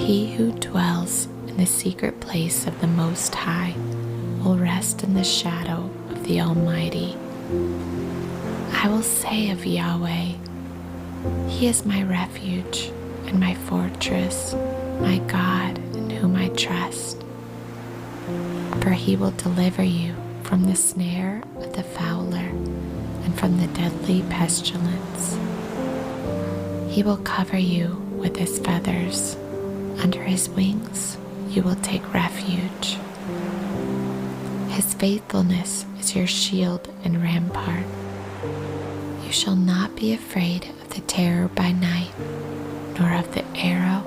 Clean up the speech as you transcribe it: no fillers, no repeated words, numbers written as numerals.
He who dwells in the secret place of the Most High will rest in the shadow of the Almighty. I will say of Yahweh, He is my refuge and my fortress, my God in whom I trust. For He will deliver you from the snare of the fowler and from the deadly pestilence. He will cover you with His feathers. Under His wings you will take refuge. His faithfulness is your shield and rampart. You shall not be afraid of the terror by night, nor of the arrow